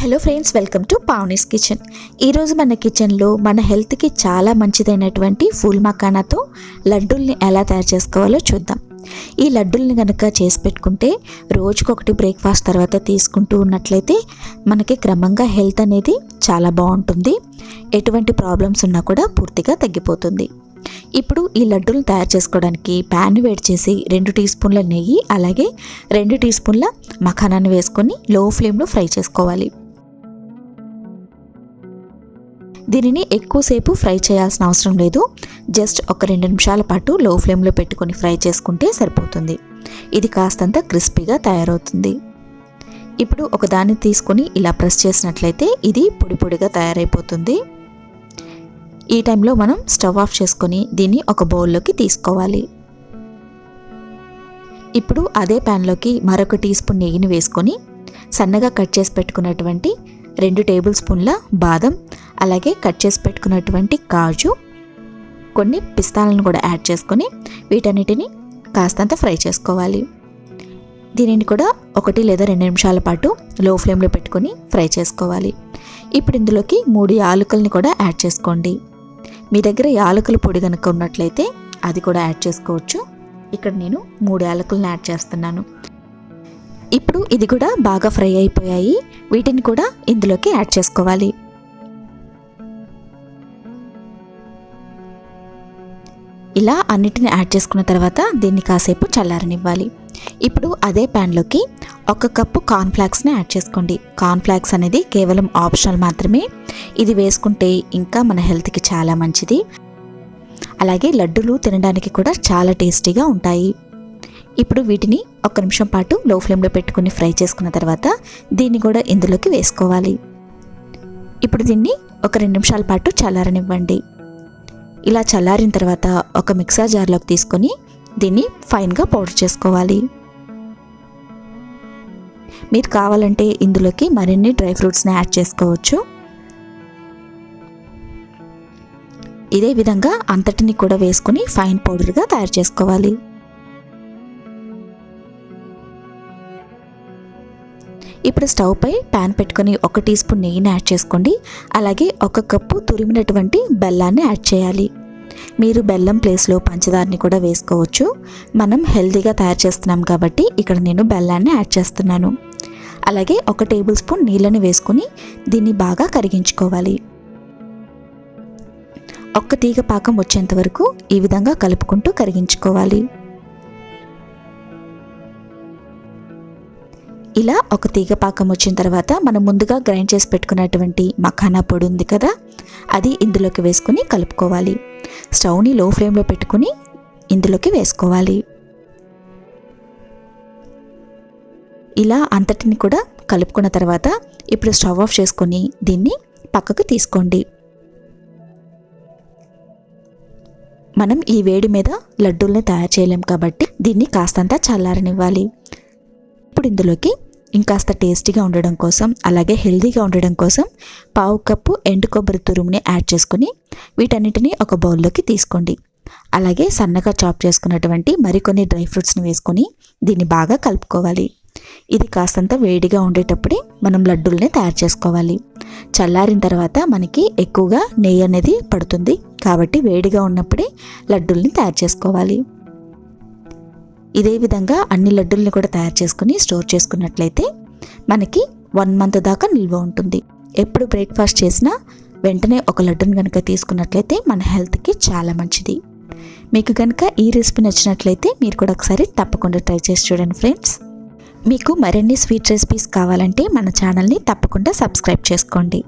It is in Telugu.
Hello friends, welcome to Pavani's kitchen. ఈరోజు మన కిచెన్లో మన హెల్త్కి చాలా మంచిదైనటువంటి ఫూల్ మఖానాతో లడ్డూల్ని ఎలా తయారు చేసుకోవాలో చూద్దాం. ఈ లడ్డూల్ని కనుక చేసి పెట్టుకుంటే రోజుకొకటి బ్రేక్ఫాస్ట్ తర్వాత తీసుకుంటూ ఉన్నట్లయితే మనకి క్రమంగా హెల్త్ అనేది చాలా బాగుంటుంది. ఎటువంటి ప్రాబ్లమ్స్ ఉన్నా కూడా పూర్తిగా తగ్గిపోతుంది. ఇప్పుడు ఈ లడ్డూలను తయారు చేసుకోవడానికి ప్యాన్ వేడి చేసి 2 టీ స్పూన్ల నెయ్యి అలాగే 2 టీ స్పూన్ల మఖానాన్ని వేసుకొని లో ఫ్లేమ్లో ఫ్రై చేసుకోవాలి. దీనిని ఎక్కువసేపు ఫ్రై చేయాల్సిన అవసరం లేదు. జస్ట్ ఒక 2 నిమిషాల పాటు లో ఫ్లేమ్లో పెట్టుకొని ఫ్రై చేసుకుంటే సరిపోతుంది. ఇది కాస్తంత క్రిస్పీగా తయారవుతుంది. ఇప్పుడు ఒక దాన్ని తీసుకొని ఇలా ప్రెస్ చేసినట్లయితే ఇది పొడి పొడిగా తయారైపోతుంది. ఈ టైంలో మనం స్టవ్ ఆఫ్ చేసుకొని దీన్ని ఒక బౌల్లోకి తీసుకోవాలి. ఇప్పుడు అదే ప్యాన్లోకి మరొక టీ స్పూన్ నెయ్యిని వేసుకొని సన్నగా కట్ చేసి పెట్టుకున్నటువంటి 2 టేబుల్ స్పూన్ల బాదం అలాగే కట్ చేసి పెట్టుకున్నటువంటి కాజు, కొన్ని పిస్తాలను కూడా యాడ్ చేసుకొని వీటన్నిటిని కాస్తంత ఫ్రై చేసుకోవాలి. దీనిని కూడా 1 లేదా 2 నిమిషాల పాటు లో ఫ్లేమ్లో పెట్టుకొని ఫ్రై చేసుకోవాలి. ఇప్పుడు ఇందులోకి 3 యాలకుల్ని కూడా యాడ్ చేసుకోండి. మీ దగ్గర యాలకుల పొడి కనుక ఉన్నట్లయితే అది కూడా యాడ్ చేసుకోవచ్చు. ఇక్కడ నేను 3 యాలకులను యాడ్ చేస్తున్నాను. ఇప్పుడు ఇది కూడా బాగా ఫ్రై అయిపోయాయి. వీటిని కూడా ఇందులోకి యాడ్ చేసుకోవాలి. ఇలా అన్నిటిని యాడ్ చేసుకున్న తర్వాత దీన్ని కాసేపు చల్లారనివ్వాలి. ఇప్పుడు అదే ప్యాన్లోకి 1 కప్పు కార్న్ఫ్లాక్స్ని యాడ్ చేసుకోండి. కార్న్ఫ్లాక్స్ అనేది కేవలం ఆప్షనల్ మాత్రమే. ఇది వేసుకుంటే ఇంకా మన హెల్త్కి చాలా మంచిది. అలాగే లడ్డూలు తినడానికి కూడా చాలా టేస్టీగా ఉంటాయి. ఇప్పుడు వీటిని 1 నిమిషం పాటు లో ఫ్లేమ్లో పెట్టుకుని ఫ్రై చేసుకున్న తర్వాత దీన్ని కూడా ఇందులోకి వేసుకోవాలి. ఇప్పుడు దీన్ని ఒక 2 నిమిషాల పాటు చల్లారనివ్వండి. ఇలా చల్లారిన తర్వాత ఒక మిక్సర్ జార్లోకి తీసుకొని దీన్ని ఫైన్గా పౌడర్ చేసుకోవాలి. మీరు కావాలంటే ఇందులోకి మరిన్ని డ్రై ఫ్రూట్స్ని యాడ్ చేసుకోవచ్చు. ఇదే విధంగా అంతటిని కూడా వేసుకొని ఫైన్ పౌడర్గా తయారు చేసుకోవాలి. ఇప్పుడు స్టవ్ పై ప్యాన్ పెట్టుకొని 1 టీ స్పూన్ నెయ్యిని యాడ్ చేసుకోండి. అలాగే 1 కప్పు తురిమినటువంటి బెల్లాన్ని యాడ్ చేయాలి. మీరు బెల్లం ప్లేస్లో పంచదారని కూడా వేసుకోవచ్చు. మనం హెల్తీగా తయారు చేస్తున్నాం కాబట్టి ఇక్కడ నేను బెల్లాన్ని యాడ్ చేస్తున్నాను. అలాగే 1 టేబుల్ స్పూన్ నీళ్ళని వేసుకొని దీన్ని బాగా కరిగించుకోవాలి. 1 తీగ పాకం వచ్చేంత వరకు ఈ విధంగా కలుపుకుంటూ కరిగించుకోవాలి. ఇలా 1 తీగ పాకం వచ్చిన తర్వాత మనం ముందుగా గ్రైండ్ చేసి పెట్టుకున్నటువంటి మఖానా పొడి ఉంది కదా, అది ఇందులోకి వేసుకొని కలుపుకోవాలి. స్టవ్ని లో ఫ్లేమ్లో పెట్టుకుని ఇందులోకి వేసుకోవాలి. ఇలా అంతటిని కూడా కలుపుకున్న తర్వాత ఇప్పుడు స్టవ్ ఆఫ్ చేసుకొని దీన్ని పక్కకు తీసుకోండి. మనం ఈ వేడి మీద లడ్డూల్ని తయారు చేయలేం కాబట్టి దీన్ని కాస్తంత చల్లారనివ్వాలి. ఇప్పుడు ఇందులోకి ఇంకాస్త టేస్టీగా ఉండడం కోసం అలాగే హెల్తీగా ఉండడం కోసం 1/2 కప్పు ఎండు కొబ్బరి తురుముని యాడ్ చేసుకుని వీటన్నిటిని ఒక బౌల్లోకి తీసుకోండి. అలాగే సన్నగా చాప్ చేసుకున్నటువంటి మరికొన్ని డ్రై ఫ్రూట్స్ని వేసుకొని దీన్ని బాగా కలుపుకోవాలి. ఇది కాస్తంత వేడిగా ఉండేటప్పుడే మనం లడ్డూల్ని తయారు చేసుకోవాలి. చల్లారిన తర్వాత మనకి ఎక్కువగా నెయ్యి అనేది పడుతుంది కాబట్టి వేడిగా ఉన్నప్పుడే లడ్డూల్ని తయారు చేసుకోవాలి. ఇదే విధంగా అన్ని లడ్డూల్ని కూడా తయారు చేసుకుని స్టోర్ చేసుకున్నట్లయితే మనకి 1 మంత్ దాకా నిల్వ ఉంటుంది. ఎప్పుడు బ్రేక్ఫాస్ట్ చేసినా వెంటనే ఒక లడ్డూని కనుక తీసుకున్నట్లయితే మన హెల్త్కి చాలా మంచిది. మీకు కనుక ఈ రెసిపీ నచ్చినట్లయితే మీరు కూడా ఒకసారి తప్పకుండా ట్రై చేసి చూడండి ఫ్రెండ్స్. మీకు మరిన్ని స్వీట్ రెసిపీస్ కావాలంటే మన ఛానల్ని తప్పకుండా సబ్స్క్రైబ్ చేసుకోండి.